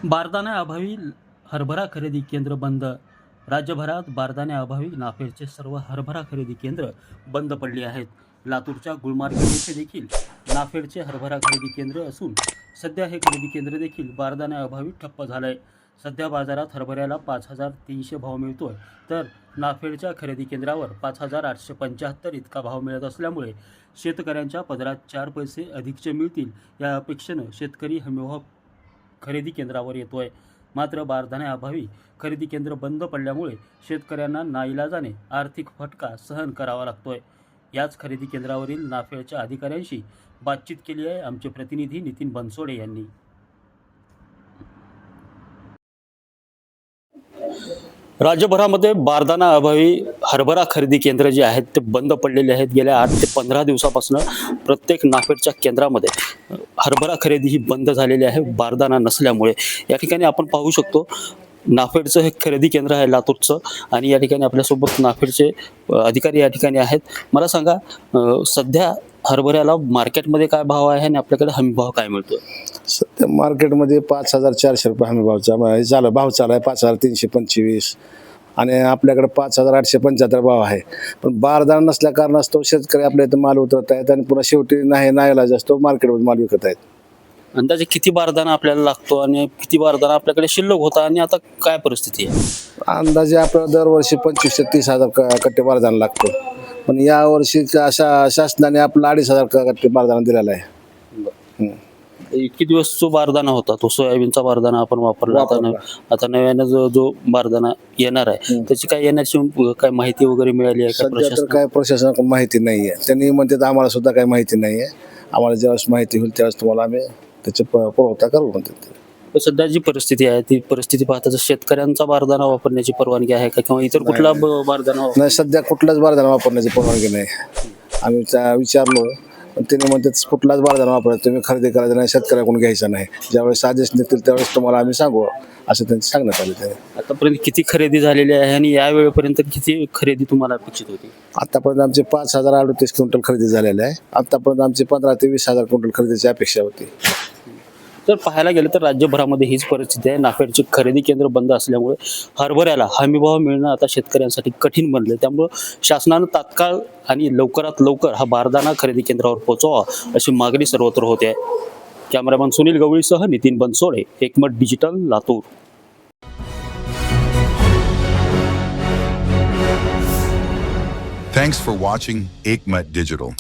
बारदाण्याअभावी हरभरा खरेदी केंद्र बंद. राज्यभरात बारदाण्याअभावी नाफेडचे सर्व हरभरा खरेदी केंद्र बंद पडली आहेत. लातूरच्या गुलमार्ग येथे देखील नाफेडचे हरभरा खरेदी केंद्र असून सध्या हे खरेदी केंद्र देखील बारदाण्याअभावी ठप्प झालंय. सध्या बाजारात हरभऱ्याला 5,300 भाव मिळतोय, तर नाफेडच्या खरेदी केंद्रावर 5,875 इतका भाव मिळत असल्यामुळे शेतकऱ्यांच्या पदरात 4 पैसे अधिकचे मिळतील या अपेक्षेनं शेतकरी हमीभाव खरेदी केंद्रावर येतोय. मात्र बारदाण्याअभावी खरेदी केंद्र बंद पडल्यामुळे शेतकऱ्यांना नाईलाजाने आर्थिक फटका सहन करावा लागतोय. याच खरेदी केंद्रावरील नाफेडच्या अधिकाऱ्यांशी बातचीत केली आहे आमचे प्रतिनिधी नितीन बनसोडे यांनी. राज्यभरामध्ये बारदाण्याअभावी हरभरा खरेदी केंद्र जे आहेत ते बंद पडलेले आहेत. गेल्या 8 ते 15 दिवसापासून प्रत्येक नाफेडच्या केंद्रामध्ये हरभरा खरेदी ही बंद झालेली आहे बारदाना नसल्यामुळे. या ठिकाणी आपण पाहू शकतो नाफेडचं हे खरेदी केंद्र आहे लातूरचं, आणि या ठिकाणी आपल्यासोबत नाफेडचे अधिकारी या ठिकाणी आहेत. मला सांगा, सध्या हरभऱ्याला मार्केटमध्ये काय भाव आहे आणि आपल्याकडे हमी भाव काय मिळतो? सध्या मार्केटमध्ये 5,400 रुपये हमी भाव चालू आहे. 5,325 आणि आपल्याकडे 5,875 भाव आहे. पण बारदाना नसल्या कारणास्तव शेतकरी आपल्या इथं माल उतरत आहेत आणि पुन्हा शेवटी नाईलाज असतो मार्केटमध्ये माल विकत आहेत. अंदाजे किती बारदाना आपल्याला लागतो आणि किती बारदाना आपल्याकडे शिल्लक होता आणि आता काय परिस्थिती आहे? अंदाजे आपल्याला दरवर्षी 25,000 ते 30,000 कट्टे बारदाना लागतो. पण यावर्षी शासनाने आपला 2,500 कट्टे बारदाना दिलेला आहे. इतके दिवस जो बारदाना होता तो सोयाबीनचा बारदाना आपण वापरला. आता नव्यानं जो बारदाना येणार आहे त्याची काय येण्याची काय माहिती वगैरे मिळाली आहे का? सध्या तर काय प्रशासनाकडून माहिती नाही आहे. त्यांनी म्हणतात आम्हाला सुद्धा काही माहिती नाही आहे. आम्हाला ज्यावेळेस माहिती होईल त्यावेळेस तुम्हाला आम्ही त्याची पुरवठा करू म्हणतात. सध्या जी परिस्थिती आहे ती परिस्थिती पाहता शेतकऱ्यांचा बारदाना वापरण्याची परवानगी आहे का किंवा इतर कुठला बारदाना? नाही, सध्या कुठलाच बारदाना वापरण्याची परवानगी नाही. आम्ही विचारलो पण त्यांनी म्हणतात कुठलाच बारदाना वापरायचा तुम्ही खरेदी करायचा नाही, शेतकऱ्याकडून घ्यायचा नाही. ज्यावेळेस आदेश निघतील त्यावेळेस तुम्हाला आम्ही सांगू असं त्यांचं सांगण्यात आलं. आतापर्यंत किती खरेदी झालेली आहे आणि या वेळेपर्यंत किती खरेदी तुम्हाला अपेक्षित होती? आतापर्यंत आमचे 5,038 क्विंटल खरेदी झालेले आहे. आतापर्यंत आमचे 15,000 ते 20,000 क्विंटल खरेदीची अपेक्षा होती. तर पाहायला गेलं तर राज्यभरामध्ये हीच परिस्थिती आहे. नाफेडचे खरेदी केंद्र बंद असल्यामुळे हरभऱ्याला हमीभाव मिळणं आता शेतकऱ्यांसाठी कठीण बनले. त्यामुळे शासनानं तात्काळ आणि लवकरात लवकर हा बारदाना खरेदी केंद्रावर पोहोचवा अशी मागणी सर्वत्र होते आहे. कॅमेरामॅन सुनील गवळीसह नितीन बनसोडे, एकमत digital, Latur. Thanks for watching Ekmat Digital.